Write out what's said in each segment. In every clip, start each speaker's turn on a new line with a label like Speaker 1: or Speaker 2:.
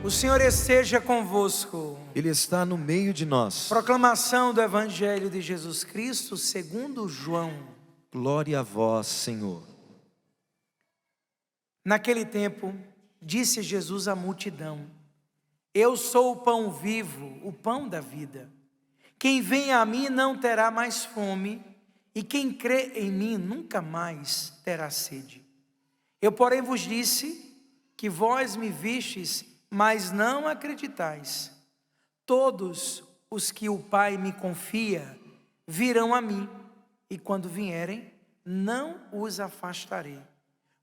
Speaker 1: O Senhor esteja convosco.
Speaker 2: Ele está no meio de nós.
Speaker 1: Proclamação do Evangelho de Jesus Cristo segundo João.
Speaker 2: Glória a vós, Senhor.
Speaker 1: Naquele tempo, disse Jesus à multidão: Eu sou o pão vivo, o pão da vida. Quem vem a mim não terá mais fome, e quem crê em mim nunca mais terá sede. Eu, porém, vos disse que vós me vistes, mas não acreditais. Todos os que o Pai me confia virão a mim, e quando vierem, não os afastarei.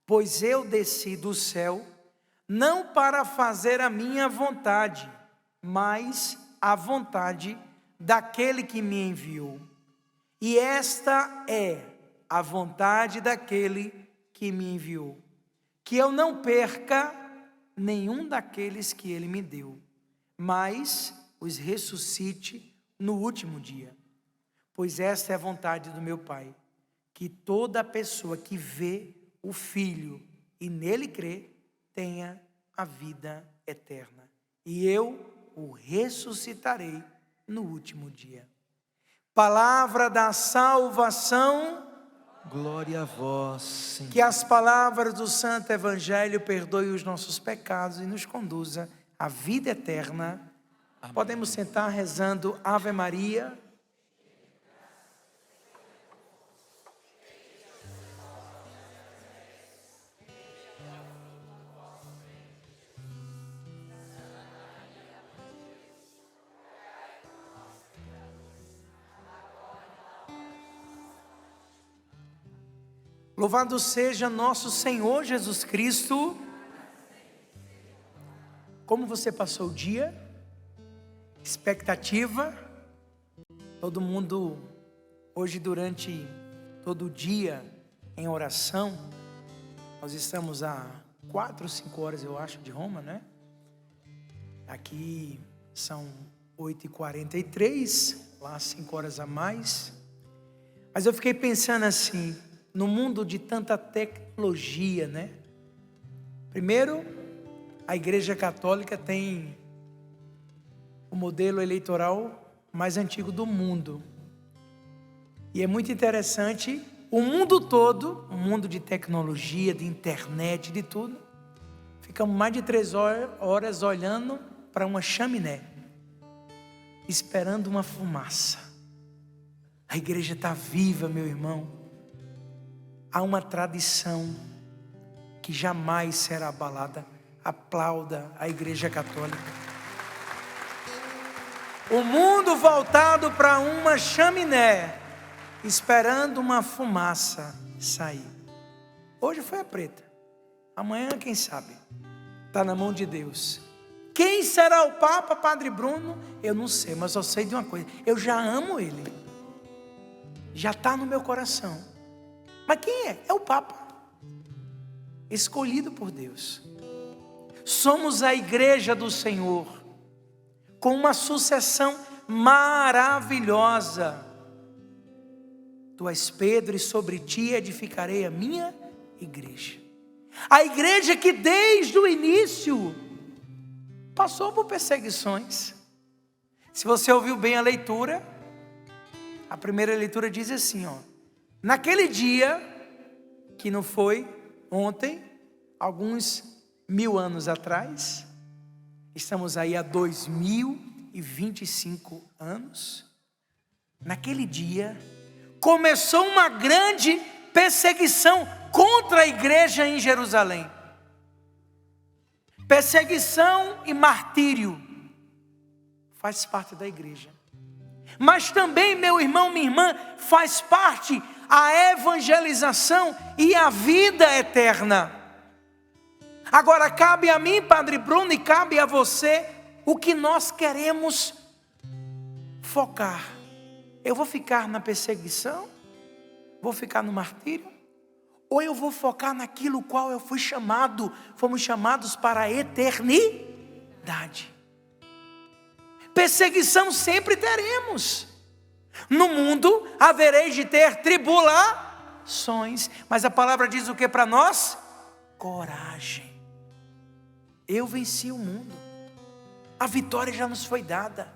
Speaker 1: Pois eu desci do céu, não para fazer a minha vontade, mas a vontade daquele que me enviou. E esta é a vontade daquele que me enviou, que eu não perca nenhum daqueles que ele me deu, mas os ressuscite no último dia. Pois esta é a vontade do meu Pai, que toda pessoa que vê o Filho e nele crê, tenha a vida eterna. E eu o ressuscitarei no último dia. Palavra da salvação.
Speaker 2: Glória a vós, Senhor.
Speaker 1: Que as palavras do Santo Evangelho perdoem os nossos pecados e nos conduza à vida eterna. Amém. Podemos sentar rezando Ave Maria. Louvado seja nosso Senhor Jesus Cristo. Como você passou o dia? Expectativa? Todo mundo hoje durante todo o dia em oração. Nós estamos a 4 ou 5 horas, eu acho, de Roma, né? Aqui são 8h43, lá 5 horas a mais. Mas eu fiquei pensando assim, no mundo de tanta tecnologia, né? Primeiro, a Igreja Católica tem o modelo eleitoral mais antigo do mundo. E é muito interessante, o mundo todo, o mundo de tecnologia, de internet, de tudo, ficamos mais de 3 horas olhando para uma chaminé, esperando uma fumaça. A igreja está viva, meu irmão. Há uma tradição que jamais será abalada. Aplauda a Igreja Católica. O mundo voltado para uma chaminé, esperando uma fumaça sair. Hoje foi a preta. Amanhã, quem sabe? Está na mão de Deus. Quem será o Papa, Padre Bruno? Eu não sei, mas eu sei de uma coisa. Eu já amo ele. Já está no meu coração. Mas quem é? É o Papa, escolhido por Deus. Somos a igreja do Senhor, com uma sucessão maravilhosa. Tu és Pedro, e sobre ti edificarei a minha igreja. A igreja que desde o início passou por perseguições. Se você ouviu bem a leitura, a primeira leitura diz assim, ó: naquele dia, que não foi ontem, alguns 1000 anos atrás, estamos aí há 2025 anos, naquele dia, começou uma grande perseguição contra a igreja em Jerusalém. Perseguição e martírio faz parte da igreja. Mas também, meu irmão, minha irmã, faz parte a evangelização e a vida eterna. Agora cabe a mim, Padre Bruno, e cabe a você o que nós queremos focar. Eu vou ficar na perseguição? Vou ficar no martírio? Ou eu vou focar naquilo qual eu fui chamado? Fomos chamados para a eternidade. Perseguição sempre teremos. No mundo havereis de ter tribulações, mas a palavra diz o que para nós? Coragem. Eu venci o mundo. a vitória já nos foi dada.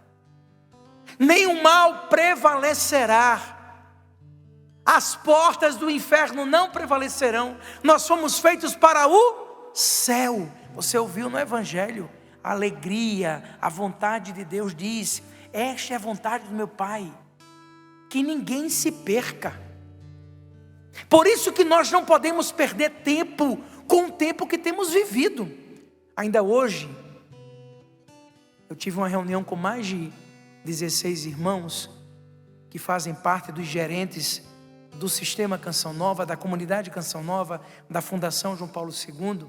Speaker 1: Nenhum mal prevalecerá. As portas do inferno não prevalecerão. Nós fomos feitos para o céu. Você ouviu no Evangelho? A alegria, a vontade de Deus diz: esta é a vontade do meu Pai, que ninguém se perca. Por isso que nós não podemos perder tempo com o tempo que temos vivido. Ainda hoje, eu tive uma reunião com mais de 16 irmãos que fazem parte dos gerentes do Sistema Canção Nova, da Comunidade Canção Nova, da Fundação João Paulo II.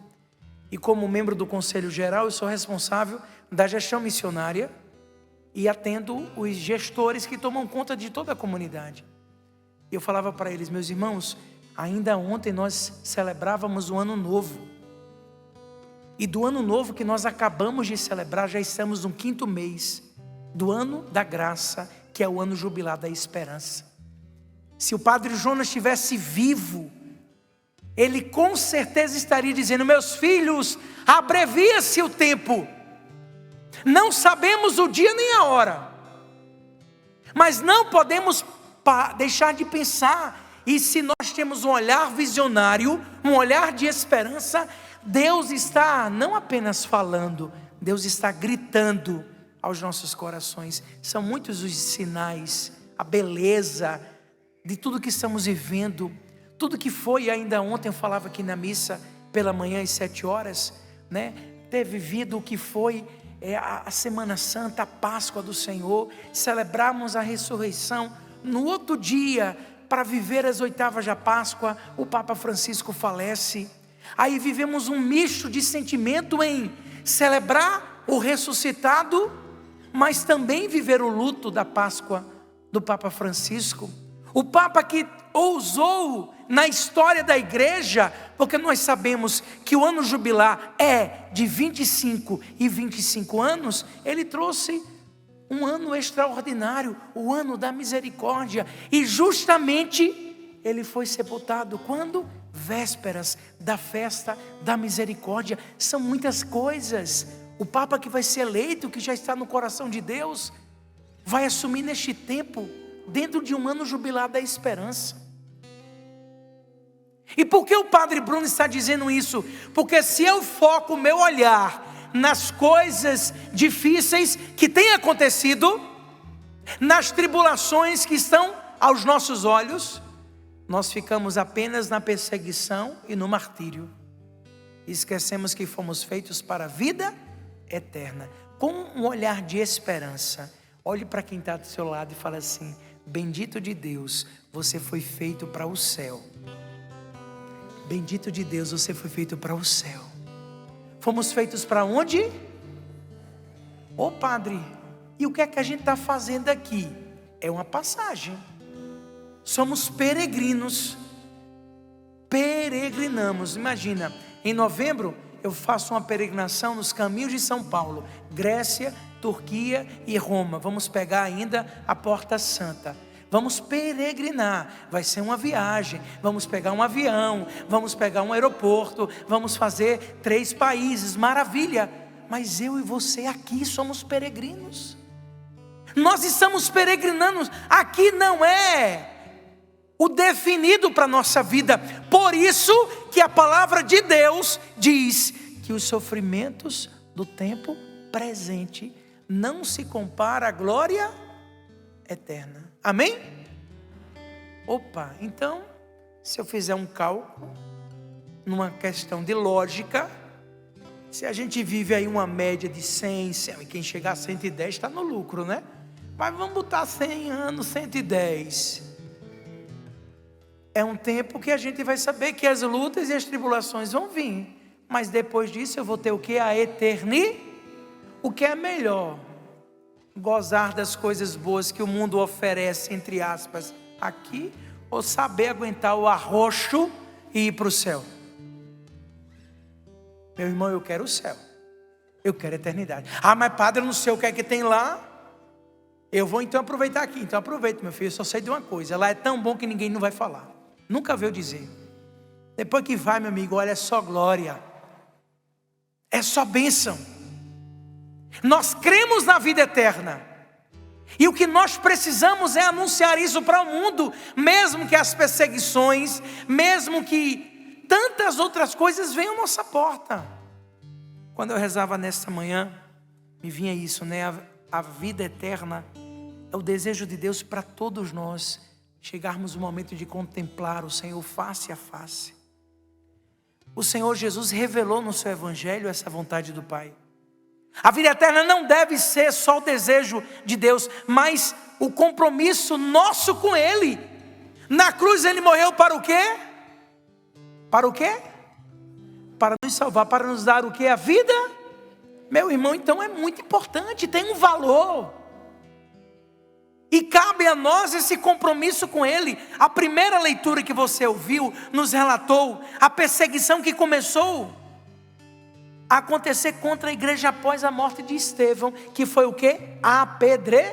Speaker 1: E como membro do Conselho Geral, eu sou responsável da gestão missionária e atendo os gestores que tomam conta de toda a comunidade. E eu falava para eles: meus irmãos, ainda ontem nós celebrávamos o Ano Novo. E do Ano Novo que nós acabamos de celebrar, já estamos no 5º mês do Ano da Graça, que é o Ano Jubilar da Esperança. Se o Padre Jonas estivesse vivo, ele com certeza estaria dizendo: meus filhos, abrevia-se o tempo. Não sabemos o dia nem a hora, mas não podemos deixar de pensar. E se nós temos um olhar visionário, um olhar de esperança, Deus está não apenas falando, Deus está gritando aos nossos corações. São muitos os sinais, a beleza de tudo que estamos vivendo, tudo que foi. Ainda ontem eu falava aqui na missa pela manhã às 7 horas, né? Ter vivido o que foi a Semana Santa, a Páscoa do Senhor, celebramos a ressurreição. No outro dia, para viver as 8ª da Páscoa, o Papa Francisco falece. Aí vivemos um misto de sentimento em celebrar o ressuscitado, mas também viver o luto da Páscoa do Papa Francisco. O Papa que ousou na história da igreja, porque nós sabemos que o ano jubilar é de 25 e 25 anos, ele trouxe um ano extraordinário, o ano da misericórdia. E justamente ele foi sepultado quando? Vésperas da festa da misericórdia. São muitas coisas. O Papa que vai ser eleito, que já está no coração de Deus, vai assumir neste tempo, dentro de um ano jubilar da esperança. E por que o Padre Bruno está dizendo isso? Porque se eu foco o meu olhar nas coisas difíceis que têm acontecido, nas tribulações que estão aos nossos olhos, nós ficamos apenas na perseguição e no martírio. E esquecemos que fomos feitos para a vida eterna. Com um olhar de esperança, olhe para quem está do seu lado e fala assim: bendito de Deus, você foi feito para o céu. Bendito de Deus, você foi feito para o céu. Fomos feitos para onde? Ô Padre, e o que é que a gente está fazendo aqui? É uma passagem. Somos peregrinos. Peregrinamos. Imagina, em novembro eu faço uma peregrinação nos caminhos de São Paulo, Grécia, Turquia e Roma. Vamos pegar ainda a Porta Santa. Vamos peregrinar, vai ser uma viagem, vamos pegar um avião, vamos pegar um aeroporto, vamos fazer 3 países, maravilha. Mas eu e você aqui somos peregrinos. Nós estamos peregrinando, aqui não é o definido para a nossa vida. Por isso que a palavra de Deus diz que os sofrimentos do tempo presente não se compara à glória eterna. Amém? Opa, então, se eu fizer um cálculo, numa questão de lógica, se a gente vive aí uma média de 100, quem chegar a 110 está no lucro, né? Mas vamos botar 100 anos, 110. É um tempo que a gente vai saber que as lutas e as tribulações vão vir. Mas depois disso eu vou ter o que? A eternidade. O que é melhor? Gozar das coisas boas que o mundo oferece, entre aspas, aqui, ou saber aguentar o arroxo e ir para o céu? Meu irmão, eu quero o céu, eu quero a eternidade. Ah, mas Padre, eu não sei o que é que tem lá. Eu vou então aproveitar aqui. Então aproveita, meu filho, eu só sei de uma coisa: lá é tão bom que ninguém não vai falar, nunca veio dizer. Depois que vai, meu amigo, olha, é só glória, é só bênção. Nós cremos na vida eterna. E o que nós precisamos é anunciar isso para o mundo, mesmo que as perseguições, mesmo que tantas outras coisas venham à nossa porta. Quando eu rezava nesta manhã, me vinha isso, né? A vida eterna é o desejo de Deus para todos nós, chegarmos no momento de contemplar o Senhor face a face. O Senhor Jesus revelou no seu Evangelho essa vontade do Pai. A vida eterna não deve ser só o desejo de Deus, mas o compromisso nosso com Ele. Na cruz Ele morreu para o quê? Para o quê? Para nos salvar, para nos dar o quê? A vida? Meu irmão, então é muito importante, tem um valor. E cabe a nós esse compromisso com Ele. A primeira leitura que você ouviu nos relatou a perseguição que começou a acontecer contra a igreja após a morte de Estevão, que foi o quê? Apedrejado.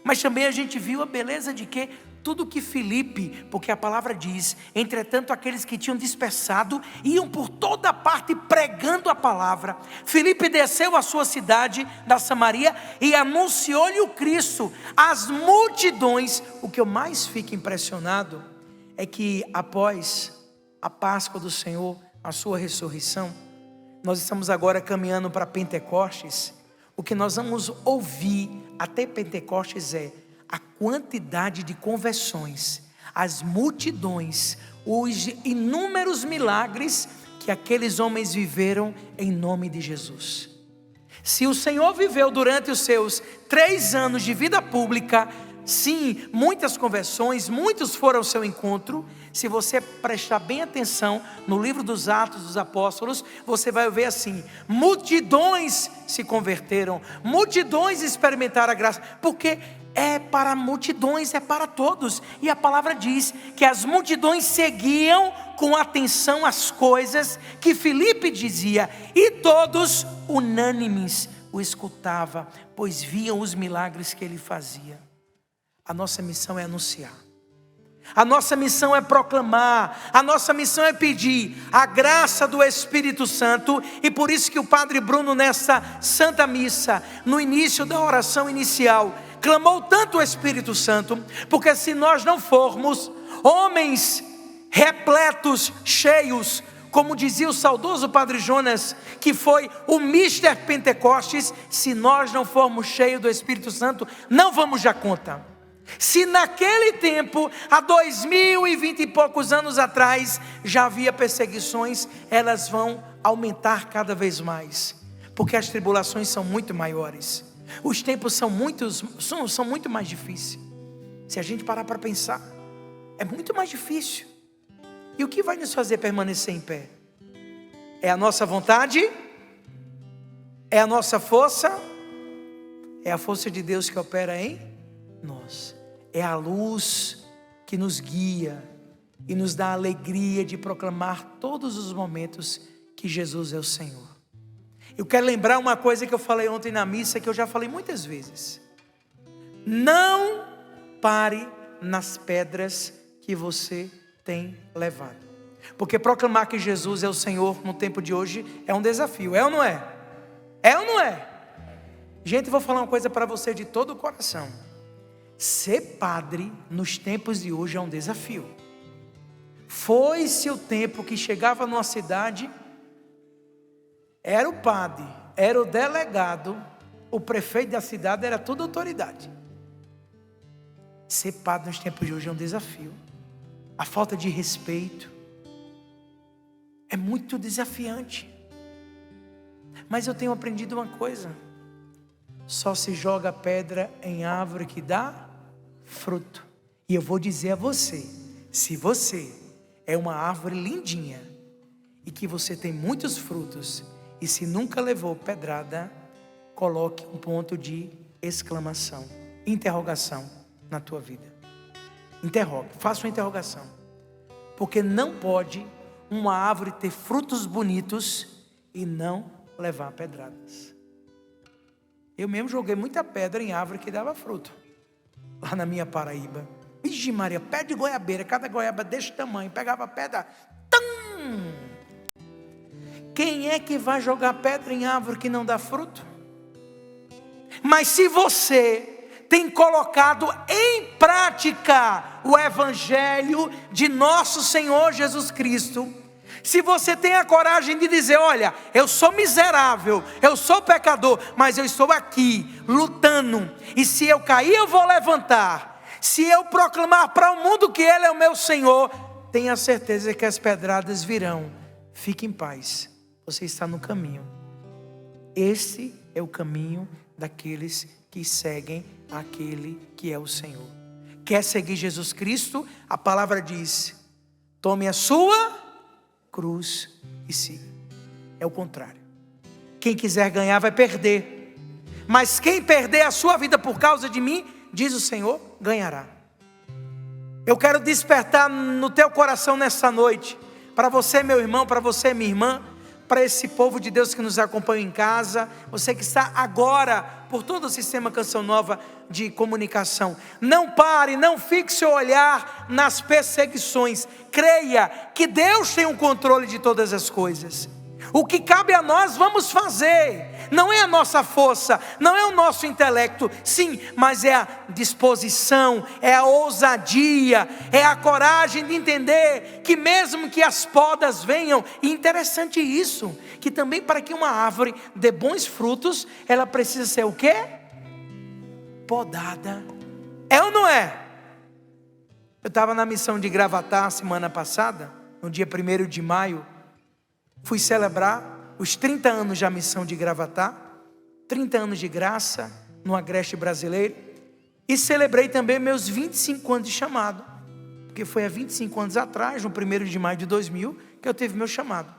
Speaker 1: Mas também a gente viu a beleza de que tudo que Filipe, porque a palavra diz, entretanto aqueles que tinham dispersado, iam por toda parte pregando a palavra. Filipe desceu à sua cidade da Samaria e anunciou-lhe o Cristo às multidões. O que eu mais fico impressionado é que após a Páscoa do Senhor, a sua ressurreição, nós estamos agora caminhando para Pentecostes. O que nós vamos ouvir até Pentecostes é a quantidade de conversões, as multidões, os inúmeros milagres que aqueles homens viveram em nome de Jesus. Se o Senhor viveu durante os seus 3 anos de vida pública, sim, muitas conversões, muitos foram ao seu encontro. Se você prestar bem atenção no livro dos Atos dos Apóstolos, você vai ver assim: multidões se converteram, multidões experimentaram a graça, porque é para multidões, é para todos. E a palavra diz que as multidões seguiam com atenção as coisas que Filipe dizia, e todos unânimes o escutavam, pois viam os milagres que ele fazia. A nossa missão é anunciar, a nossa missão é proclamar, a nossa missão é pedir a graça do Espírito Santo. E por isso que o Padre Bruno, nessa Santa Missa, no início da oração inicial, clamou tanto o Espírito Santo, porque se nós não formos homens repletos, cheios, como dizia o saudoso Padre Jonas, que foi o Mister Pentecostes, se nós não formos cheios do Espírito Santo, não vamos dar conta. Se naquele tempo, há 2020 e poucos anos atrás, já havia perseguições, elas vão aumentar cada vez mais, porque as tribulações são muito maiores, os tempos são muito mais difíceis. Se a gente parar para pensar, é muito mais difícil. E o que vai nos fazer permanecer em pé? É a nossa vontade? É a nossa força? É a força de Deus que opera em nós. É a luz que nos guia e nos dá a alegria de proclamar todos os momentos que Jesus é o Senhor. Eu quero lembrar uma coisa que eu falei ontem na missa, que eu já falei muitas vezes. Não pare nas pedras que você tem levado, porque proclamar que Jesus é o Senhor no tempo de hoje é um desafio, é ou não é? É ou não é? Gente, eu vou falar uma coisa para você de todo o coração. Ser padre nos tempos de hoje é um desafio. Foi-se o tempo que chegava numa cidade, era o padre, era o delegado, o prefeito da cidade, era tudo autoridade. Ser padre nos tempos de hoje é um desafio. A falta de respeito é muito desafiante. Mas eu tenho aprendido uma coisa: só se joga pedra em árvore que dá fruto. E eu vou dizer a você, se você é uma árvore lindinha e que você tem muitos frutos, e se nunca levou pedrada, coloque um ponto de exclamação, interrogação na tua vida. Interrogue, faça uma interrogação, porque não pode uma árvore ter frutos bonitos e não levar pedradas. Eu mesmo joguei muita pedra em árvore que dava fruto, lá na minha Paraíba. Vixe Maria, pé de goiabeira, cada goiaba desse tamanho, pegava pedra, quem é que vai jogar pedra em árvore que não dá fruto? Mas se você tem colocado em prática o Evangelho de nosso Senhor Jesus Cristo, se você tem a coragem de dizer, olha, eu sou miserável, eu sou pecador, mas eu estou aqui, lutando, e se eu cair eu vou levantar, se eu proclamar para o mundo que Ele é o meu Senhor, tenha certeza que as pedradas virão. Fique em paz, você está no caminho. Esse é o caminho daqueles que seguem aquele que é o Senhor. Quer seguir Jesus Cristo? A palavra diz, tome a sua cruz e siga. É o contrário. Quem quiser ganhar vai perder, mas quem perder a sua vida por causa de mim, diz o Senhor, ganhará. Eu quero despertar no teu coração nessa noite, para você meu irmão, para você minha irmã, para esse povo de Deus que nos acompanha em casa, você que está agora por todo o sistema Canção Nova de comunicação, não pare, não fixe o olhar nas perseguições, creia que Deus tem o controle de todas as coisas. O que cabe a nós vamos fazer, não é a nossa força, não é o nosso intelecto, sim, mas é a disposição, é a ousadia, é a coragem de entender que mesmo que as podas venham, e interessante isso, que também para que uma árvore dê bons frutos, ela precisa ser o quê? Podada. É ou não é? Eu estava na missão de Gravatá semana passada, no dia 1º de maio, fui celebrar os 30 anos da missão de Gravatá, 30 anos de graça no Agreste brasileiro, e celebrei também meus 25 anos de chamado, porque foi há 25 anos atrás, no 1º de maio de 2000, que eu tive meu chamado.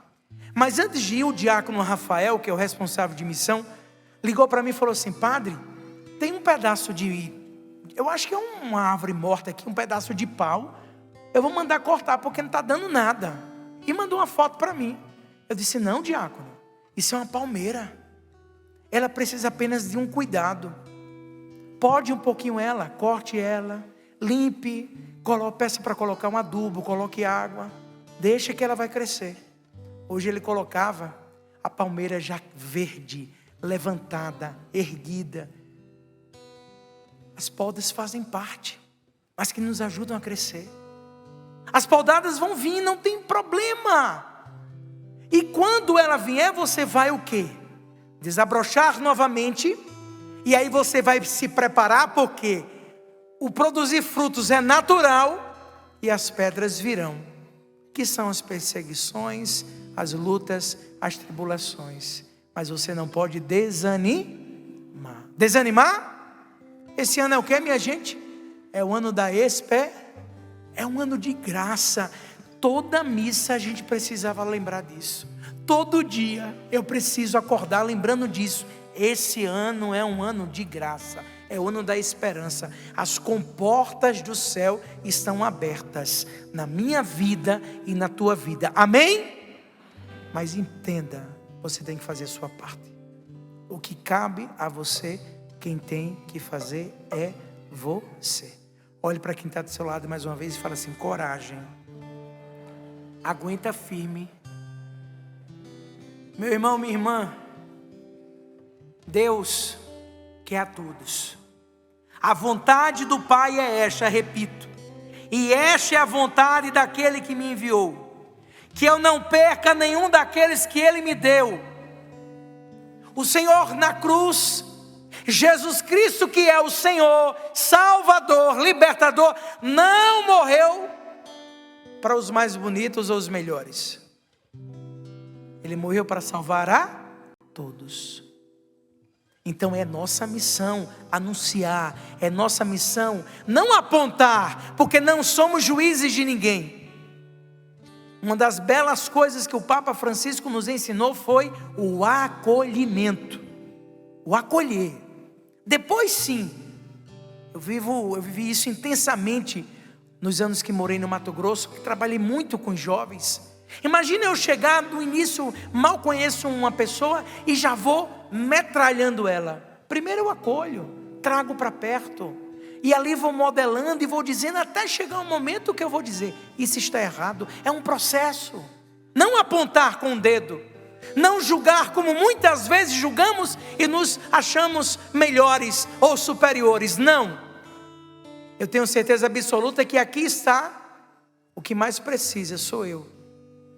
Speaker 1: Mas antes de ir, o diácono Rafael, que é o responsável de missão, ligou para mim e falou assim, padre, tem um pedaço de, eu acho que é uma árvore morta aqui, um pedaço de pau, eu vou mandar cortar porque não está dando nada, e mandou uma foto para mim. Eu disse, não diácono, isso é uma palmeira, ela precisa apenas de um cuidado, pode um pouquinho ela, corte ela, limpe, peça para colocar um adubo, coloque água, deixa que ela vai crescer. Hoje ele colocava a palmeira já verde, levantada, erguida. As podas fazem parte, mas que nos ajudam a crescer. As podadas vão vir, não tem problema. E quando ela vier, você vai o quê? Desabrochar novamente. E aí você vai se preparar, porque o produzir frutos é natural. E as pedras virão, que são as perseguições, as lutas, as tribulações. Mas você não pode desanimar. Desanimar? Esse ano é o que, minha gente? É o ano da é um ano de graça. Toda missa a gente precisava lembrar disso. Todo dia eu preciso acordar lembrando disso. Esse ano é um ano de graça. É o ano da esperança. As comportas do céu estão abertas na minha vida e na tua vida. Amém? Mas entenda, você tem que fazer a sua parte. O que cabe a você, quem tem que fazer é você. Olhe para quem está do seu lado mais uma vez e fala assim, coragem. Aguenta firme. Meu irmão, minha irmã, Deus quer a todos. A vontade do Pai é esta, repito. E esta é a vontade daquele que me enviou. Que eu não perca nenhum daqueles que Ele me deu. O Senhor na cruz, Jesus Cristo que é o Senhor, Salvador, Libertador, não morreu para os mais bonitos ou os melhores. Ele morreu para salvar a todos. Então é nossa missão anunciar, é nossa missão não apontar, porque não somos juízes de ninguém. Uma das belas coisas que o Papa Francisco nos ensinou foi o acolhimento, o acolher. Depois sim, eu vivi isso intensamente nos anos que morei no Mato Grosso, que trabalhei muito com jovens. Imagina eu chegar no início, mal conheço uma pessoa e já vou metralhando ela. Primeiro eu acolho, trago para perto, e ali vou modelando e vou dizendo até chegar um momento que eu vou dizer, isso está errado. É um processo, não apontar com o dedo, Não julgar como muitas vezes julgamos e nos achamos melhores ou superiores. Não. Eu tenho certeza absoluta que aqui está o que mais precisa, sou eu.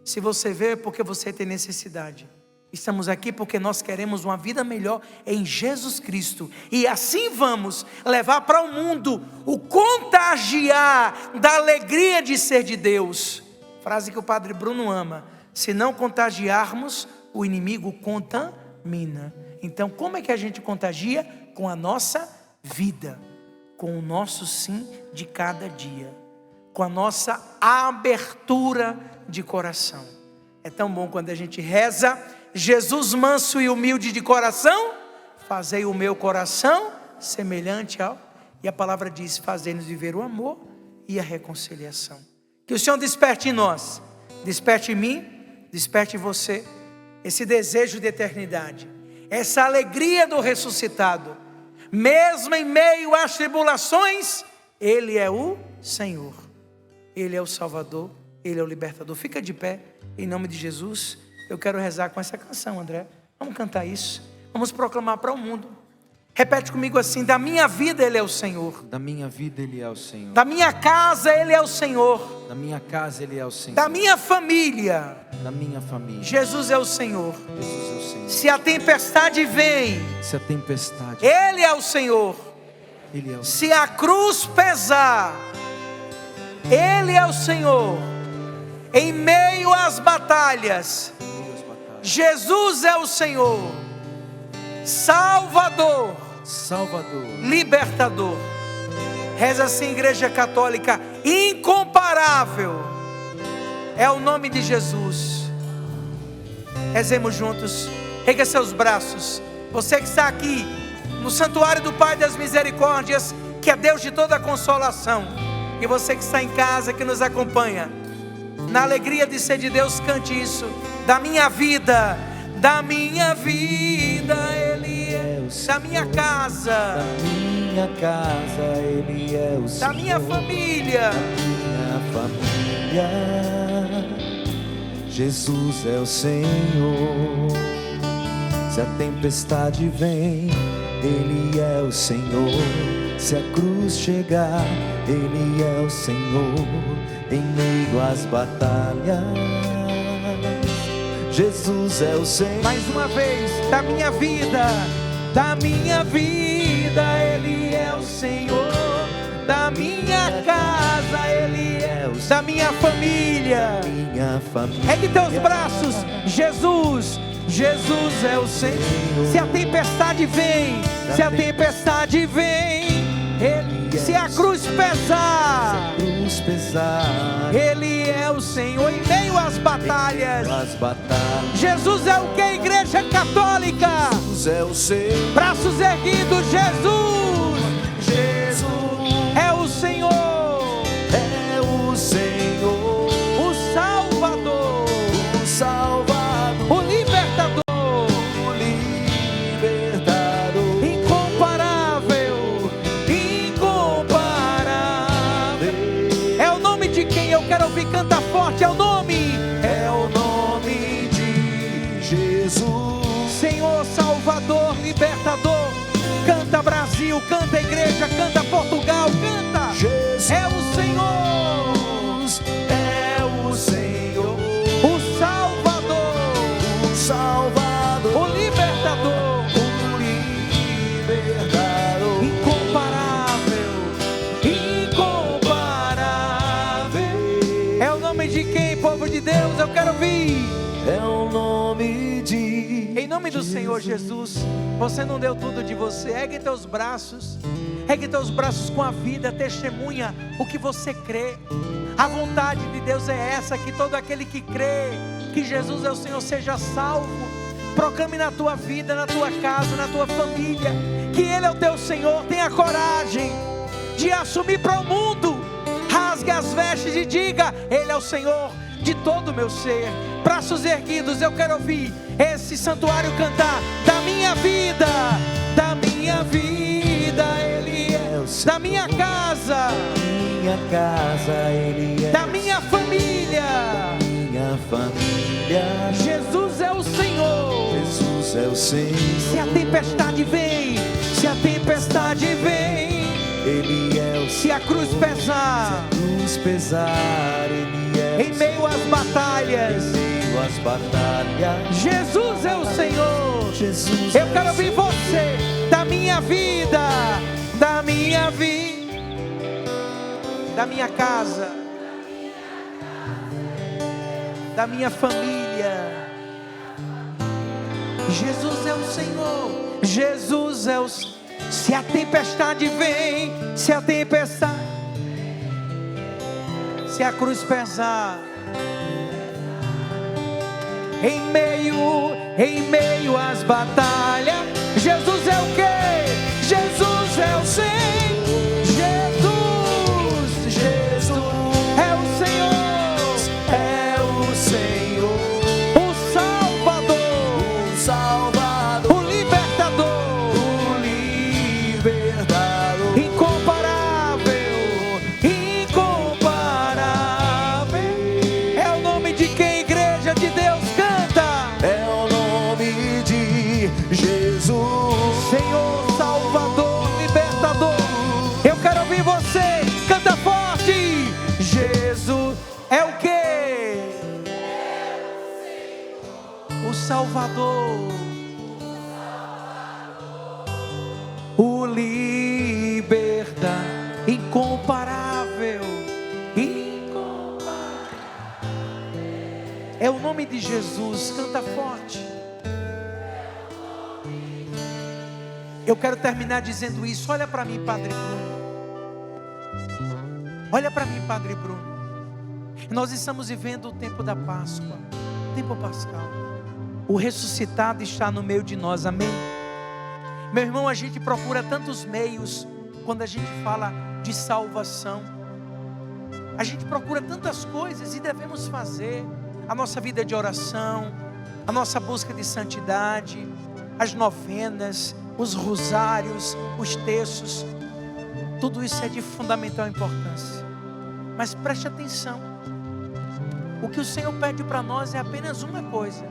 Speaker 1: Se você veio é porque você tem necessidade. Estamos aqui porque nós queremos uma vida melhor em Jesus Cristo. E assim vamos levar para o mundo o contagiar da alegria de ser de Deus. Frase que o Padre Bruno ama. Se não contagiarmos, o inimigo contamina. Então como é que a gente contagia? Com a nossa vida. Com o nosso sim de cada dia. Com a nossa abertura de coração. É tão bom quando a gente reza: Jesus manso e humilde de coração, fazei o meu coração semelhante ao... E a palavra diz: fazei-nos viver o amor e a reconciliação. Que o Senhor desperte em nós, desperte em mim, desperte em você, esse desejo de eternidade, essa alegria do ressuscitado. Mesmo em meio às tribulações, Ele é o Senhor, Ele é o Salvador, Ele é o libertador. Fica de pé, em nome de Jesus. Eu quero rezar com essa canção, André. Vamos cantar isso. Vamos proclamar para o mundo. Repete comigo assim: da minha vida Ele é o Senhor.
Speaker 2: Da minha vida Ele é o Senhor.
Speaker 1: Da minha casa Ele é o Senhor.
Speaker 2: Da minha casa Ele é o Senhor.
Speaker 1: Da minha família.
Speaker 2: Da minha família.
Speaker 1: Jesus é o Senhor.
Speaker 2: Jesus é o Senhor.
Speaker 1: Se a tempestade vem,
Speaker 2: Se a tempestade,
Speaker 1: Ele é o Senhor.
Speaker 2: Ele é o Senhor.
Speaker 1: Se a cruz pesar, Ele é o Senhor. Em meio às batalhas, Jesus é o Senhor, Salvador,
Speaker 2: Salvador,
Speaker 1: libertador. Reza assim, Igreja Católica: incomparável é o nome de Jesus. Rezemos juntos. Erga seus braços. Você que está aqui no santuário do Pai das Misericórdias, que é Deus de toda consolação, e você que está em casa, que nos acompanha, na alegria de ser de Deus, cante isso. Da minha vida, Ele é o Senhor. Da minha casa,
Speaker 2: Ele é o Senhor.
Speaker 1: da minha família,
Speaker 2: Minha família, Jesus é o Senhor. Se a tempestade vem, Ele é o Senhor. Se a cruz chegar, Ele é o Senhor. Em meio às batalhas, Jesus é o Senhor.
Speaker 1: mais uma vez, da minha vida, Ele é o Senhor. Da minha casa, Ele é o Senhor. Da minha família,
Speaker 2: Minha família,
Speaker 1: ergue teus braços. Jesus é o Senhor. Se a tempestade vem, se a cruz pesar, Ele é o Senhor. Em meio às batalhas, Jesus é o que, Igreja Católica?
Speaker 2: Jesus é o Senhor.
Speaker 1: Braços erguidos, Jesus é o Senhor,
Speaker 2: É o Senhor,
Speaker 1: o Salvador,
Speaker 2: o Salvador,
Speaker 1: o Libertador,
Speaker 2: o Libertador.
Speaker 1: Incomparável. É o nome de quem eu quero ouvir, canta forte. É o nome
Speaker 2: de Jesus,
Speaker 1: Senhor, Salvador, Libertador. Canta Brasil, canta Igreja, canta Portugal, canta.
Speaker 2: Jesus
Speaker 1: É o Senhor,
Speaker 2: é o Senhor,
Speaker 1: o Salvador,
Speaker 2: o Salvador,
Speaker 1: o Libertador.
Speaker 2: o Libertador.
Speaker 1: Incomparável. É o nome de quem, povo de Deus? Eu quero ouvir.
Speaker 2: É o nome de
Speaker 1: Em nome do Senhor Jesus. Você não deu tudo de você. Ergue teus braços com a vida. Testemunha o que você crê. A vontade de Deus é essa: que todo aquele que crê que Jesus é o Senhor seja salvo. Proclame na tua vida, na tua casa, na tua família, que Ele é o teu Senhor. Tenha coragem de assumir para o mundo. Rasgue as vestes e diga: Ele é o Senhor de todo o meu ser. Braços erguidos, eu quero ouvir esse santuário cantar: da minha vida, Ele é o Senhor. Da minha casa,
Speaker 2: Ele é
Speaker 1: da minha família,
Speaker 2: minha família.
Speaker 1: Jesus é o Senhor.
Speaker 2: Jesus é o Senhor.
Speaker 1: Se a tempestade vem, se a tempestade vem,
Speaker 2: Ele é o Senhor.
Speaker 1: se a cruz pesar,
Speaker 2: Se a cruz pesar, Ele é
Speaker 1: em meio às batalhas,
Speaker 2: em meio às batalhas.
Speaker 1: Jesus é o Senhor.
Speaker 2: Jesus
Speaker 1: Eu quero ouvir você, da minha vida, da minha casa, da minha família. Jesus é o Senhor. Jesus é o Senhor. Se a tempestade vem, se a tempestade, se a cruz pesar, em meio às batalhas, Jesus é o quê? Jesus é o Senhor. Jesus é o Senhor.
Speaker 2: é o Senhor,
Speaker 1: O Salvador,
Speaker 2: o Salvador,
Speaker 1: o Libertador,
Speaker 2: o Libertador,
Speaker 1: incomparável, incomparável. É o nome de quem, igreja de Deus, canta.
Speaker 2: é o nome de Jesus,
Speaker 1: Senhor, Salvador, Libertador. Eu quero ouvir você, canta forte. Jesus é o quê? O Salvador, o Libertador, incomparável, incomparável. É o nome de Jesus, canta forte. Eu quero terminar dizendo isso. Olha para mim, Padre Bruno. Olha para mim, Padre Bruno. Nós estamos vivendo o tempo da Páscoa, o tempo pascal. O ressuscitado está no meio de nós, amém? Meu irmão, a gente procura tantos meios quando a gente fala de salvação. A gente procura tantas coisas e devemos fazer. A nossa vida de oração, a nossa busca de santidade, as novenas, os rosários, os terços. Tudo isso é de fundamental importância. Mas preste atenção. O que o Senhor pede para nós é apenas uma coisa: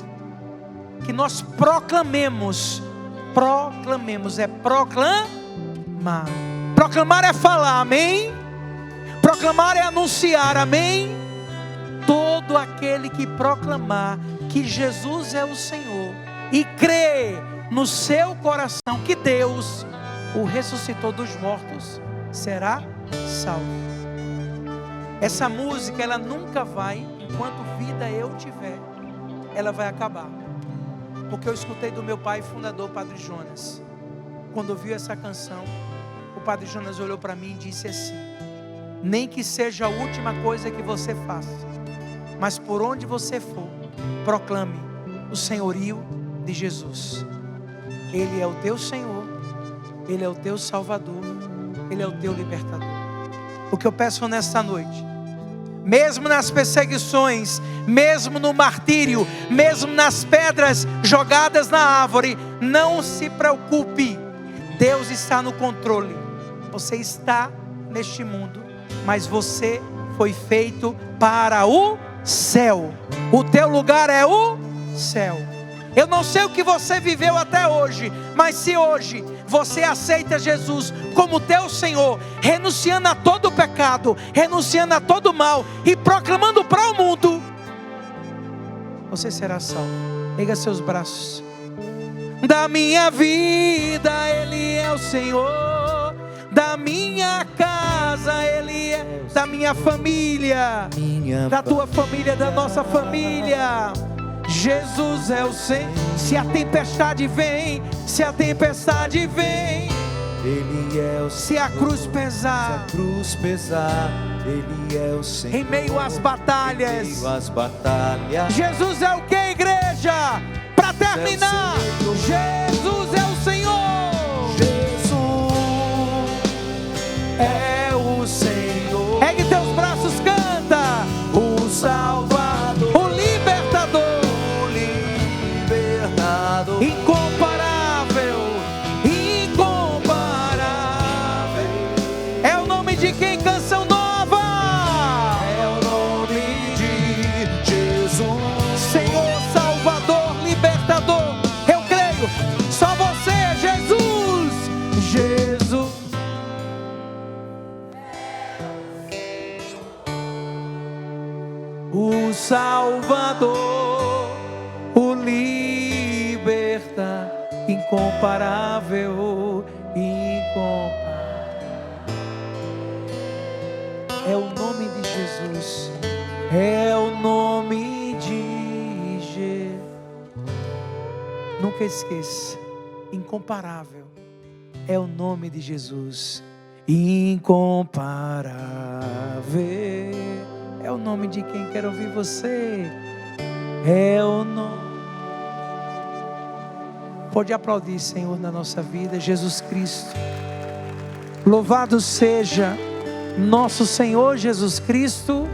Speaker 1: que nós proclamemos. Proclamemos, é proclamar. Proclamar é falar, amém? Proclamar é anunciar, amém? Todo aquele que proclamar que Jesus é o Senhor e crê no seu coração que Deus o ressuscitou dos mortos, será salvo. Essa música, ela nunca vai, enquanto vida eu tiver, ela vai acabar. Porque eu escutei do meu pai fundador, Padre Jonas. Quando ouviu essa canção, o Padre Jonas olhou para mim e disse assim: nem que seja a última coisa que você faça, mas por onde você for, proclame o senhorio de Jesus. Ele é o teu Senhor, Ele é o teu Salvador, Ele é o teu Libertador. O que eu peço nesta noite, mesmo nas perseguições, mesmo no martírio, mesmo nas pedras jogadas na árvore, não se preocupe, Deus está no controle. Você está neste mundo, mas você foi feito para o céu. O teu lugar é o céu. Eu não sei o que você viveu até hoje, mas se hoje você aceita Jesus como teu Senhor, renunciando a todo pecado, renunciando a todo mal e proclamando para o mundo, você será salvo. Erga seus braços. Da minha vida Ele é o Senhor, da minha casa Ele é, da minha família, da tua família, da nossa família. Jesus é o Senhor. Se a tempestade vem, se a tempestade vem,
Speaker 2: Ele é o Senhor.
Speaker 1: se a cruz pesar,
Speaker 2: Se a cruz pesar, Ele é o Senhor.
Speaker 1: em meio às batalhas,
Speaker 2: Em meio às batalhas,
Speaker 1: Jesus é o que, igreja? Para terminar, Jesus é o Senhor.
Speaker 2: Jesus é o Senhor.
Speaker 1: Ergue teus braços, canta.
Speaker 2: O Salvador,
Speaker 1: O Libertador,
Speaker 2: o Libertador,
Speaker 1: incomparável, incomparável. É o nome de quem? Canção nova.
Speaker 2: é o nome de Jesus.
Speaker 1: Senhor, Salvador, Libertador. Eu creio. o Salvador, o liberta, incomparável, incomparável. É o nome de Jesus, é o nome de Jesus. Nunca esqueça, incomparável, é o nome de Jesus, incomparável. É o nome de quem quer ouvir você, é o nome. Pode aplaudir, Senhor, na nossa vida, Jesus Cristo. Louvado seja nosso Senhor Jesus Cristo.